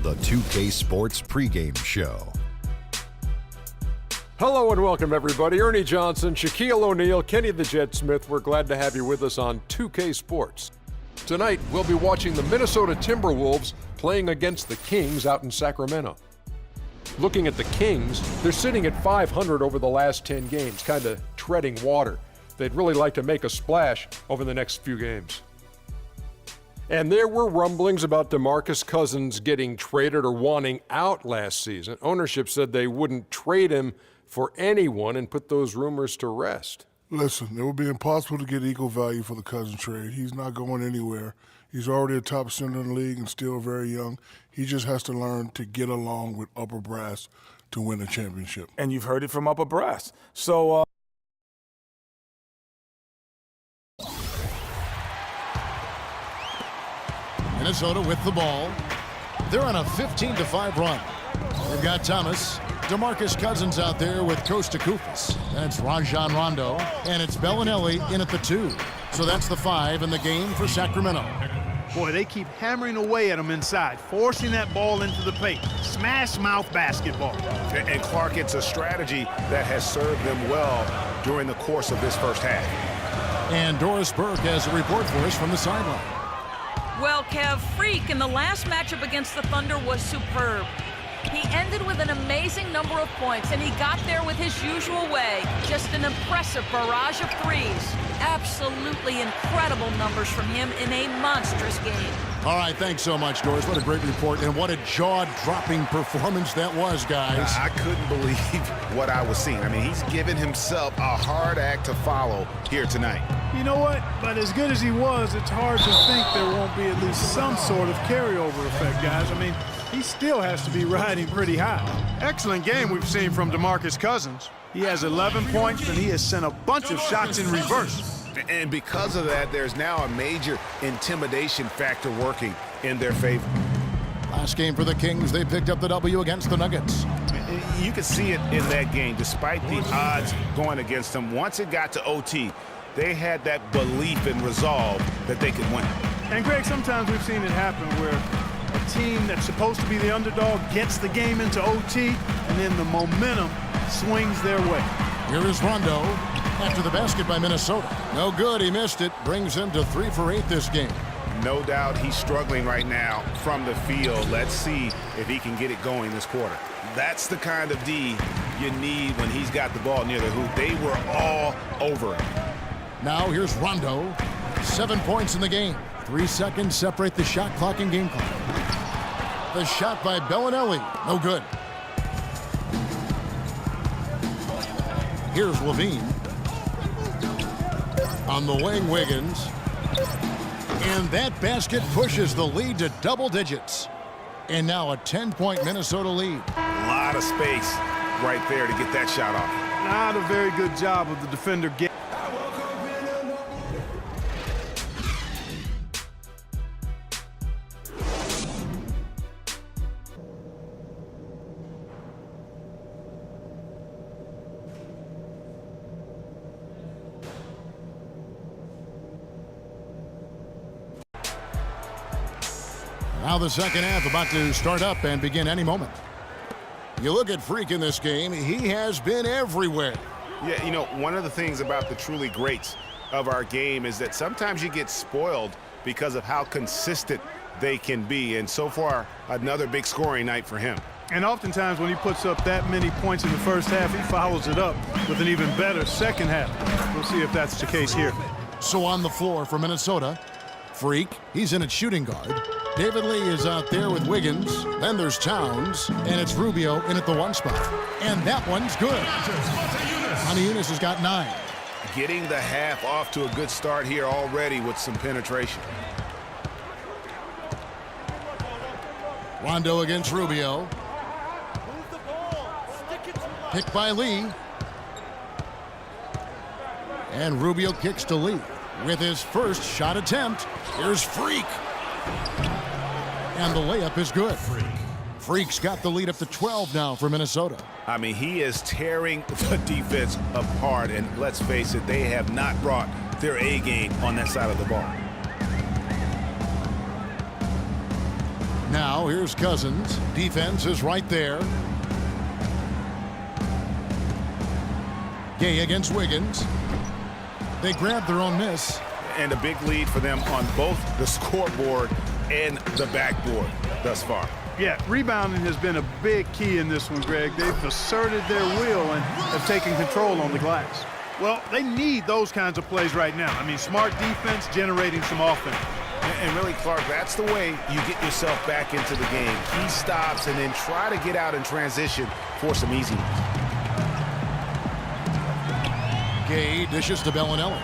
the 2K Sports pregame show. Hello and welcome, everybody. Ernie Johnson, Shaquille O'Neal, Kenny the Jet Smith. We're glad to have you with us on 2K Sports. Tonight, we'll be watching the Minnesota Timberwolves playing against the Kings out in Sacramento. Looking at the Kings, they're sitting at 500 over the last 10 games, kind of treading water. They'd really like to make a splash over the next few games. And there were rumblings about DeMarcus Cousins getting traded or wanting out last season. Ownership said they wouldn't trade him for anyone and put those rumors to rest. Listen, it would be impossible to get equal value for the Cousins trade. He's not going anywhere. He's already a top center in the league and still very young. He just has to learn to get along with upper brass to win a championship. And you've heard it from upper brass. So, Minnesota with the ball. They're on a 15-5 run. They've got Thomas, DeMarcus Cousins out there with Costa Koufos. And it's Rajon Rondo, and it's Bellinelli in at the 2. So that's the 5 in the game for Sacramento. Boy, they keep hammering away at him inside, forcing that ball into the paint. Smash mouth basketball. And Clark, it's a strategy that has served them well during the course of this first half. And Doris Burke has a report for us from the sideline. Well, Kev, Freak in the last matchup against the Thunder was superb. He ended with an amazing number of points, and he got there with his usual way. Just an impressive barrage of threes. Absolutely incredible numbers from him in a monstrous game. All right, thanks so much, Doris. What a great report, and what a jaw-dropping performance that was, guys. I couldn't believe what I was seeing. I mean, he's given himself a hard act to follow here tonight. You know what? But as good as he was, it's hard to think there won't be at least some sort of carryover effect, guys. I mean, he still has to be riding pretty high. Excellent game we've seen from DeMarcus Cousins. He has 11 points, and he has sent a bunch of shots in reverse. And because of that, there's now a major intimidation factor working in their favor. Last game for the Kings, they picked up the W against the Nuggets. You could see it in that game, despite the odds going against them. Once it got to OT, they had that belief and resolve that they could win. And, Greg, sometimes we've seen it happen where a team that's supposed to be the underdog gets the game into OT, and then the momentum swings their way. Here is Rondo after the basket by Minnesota. No good, he missed it. Brings him to 3 for 8 this game. No doubt he's struggling right now from the field. Let's see if he can get it going this quarter. That's the kind of D you need when he's got the ball near the hoop. They were all over him. Now here's Rondo. 7 points in the game. 3 seconds separate the shot clock and game clock. The shot by Bellinelli. No good. Here's Levine. On the wing, Wiggins. And that basket pushes the lead to double digits. And now a 10-point Minnesota lead. A lot of space right there to get that shot off. Not a very good job of the defender getting. Now the second half about to start up and begin any moment. You look at Freak in this game, he has been everywhere. Yeah, you know, one of the things about the truly greats of our game is that sometimes you get spoiled because of how consistent they can be. And so far, another big scoring night for him. And oftentimes when he puts up that many points in the first half, he follows it up with an even better second half. We'll see if that's the case here. So on the floor for Minnesota, Freak, he's in at shooting guard. David Lee is out there with Wiggins. Then there's Towns, and it's Rubio in at the 1 spot. And that one's good. Unis has got 9. Getting the half off to a good start here already with some penetration. Rondo against Rubio. Picked by Lee. And Rubio kicks to Lee with his first shot attempt. Here's Freak. And the layup is good. Freak's got the lead up to 12 now for Minnesota. I mean, he is tearing the defense apart. And let's face it, they have not brought their A game on that side of the ball. Now here's Cousins. Defense is right there. Gay against Wiggins. They grabbed their own miss. And a big lead for them on both the scoreboard and the backboard thus far. Yeah, rebounding has been a big key in this one, Greg. They've asserted their will and have taken control on the glass. Well, they need those kinds of plays right now. I mean, smart defense generating some offense. And really, Clark, that's the way you get yourself back into the game. He stops and then try to get out in transition for some easy. Gay dishes to Bellinelli.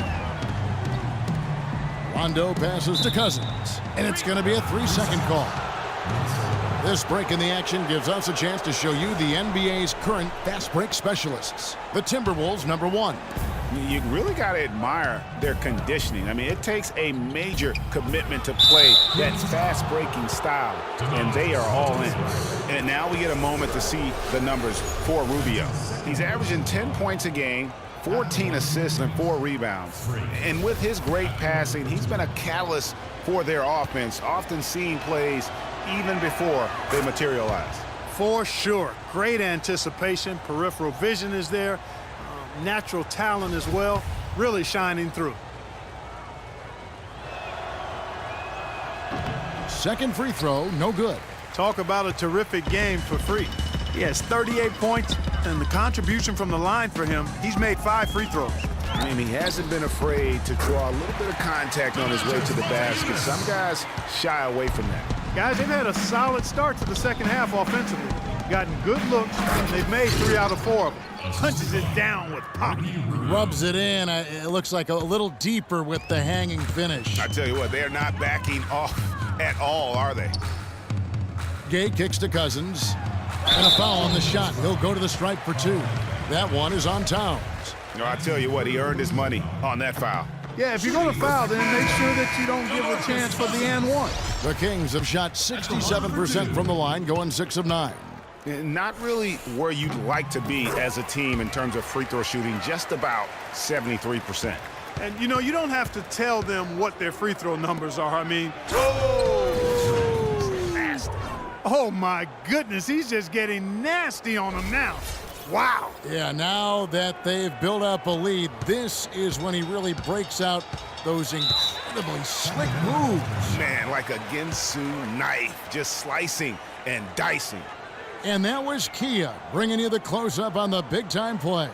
Rondo passes to Cousins. And it's going to be a 3-second call. This break in the action gives us a chance to show you the NBA's current fast break specialists. The Timberwolves, number 1. You really got to admire their conditioning. I mean, it takes a major commitment to play that fast-breaking style, and they are all in. And now we get a moment to see the numbers for Rubio. He's averaging 10 points a game, 14 assists, and 4 rebounds. And with his great passing, he's been a catalyst for their offense, often seeing plays even before they materialize. For sure. Great anticipation. Peripheral vision is there. Natural talent as well, really shining through. Second free throw, no good. Talk about a terrific game for Freak. He has 38 points, and the contribution from the line for him, he's made 5 free throws. I mean, he hasn't been afraid to draw a little bit of contact on his way to the basket. Some guys shy away from that. Guys, they've had a solid start to the second half offensively. Gotten good looks, and they've made 3 out of 4 of them. Punches it down with pop. Rubs it in. It looks like a little deeper with the hanging finish. I tell you what, they're not backing off at all, are they? Gay kicks to Cousins. And a foul on the shot. He'll go to the stripe for 2. That one is on Towns. No, I tell you what, he earned his money on that foul. Yeah, if you're going to foul, then make sure that you don't give a chance for the and one. The Kings have shot 67% from the line, going 6 of 9. Not really where you'd like to be as a team in terms of free throw shooting, just about 73%. And, you know, you don't have to tell them what their free throw numbers are. I mean, Nasty. Oh, my goodness, he's just getting nasty on them now. Wow. Yeah, now that they've built up a lead, this is when he really breaks out those incredibly slick moves. Man, like a Ginsu knife, just slicing and dicing. And that was Kia bringing you the close-up on the big-time play.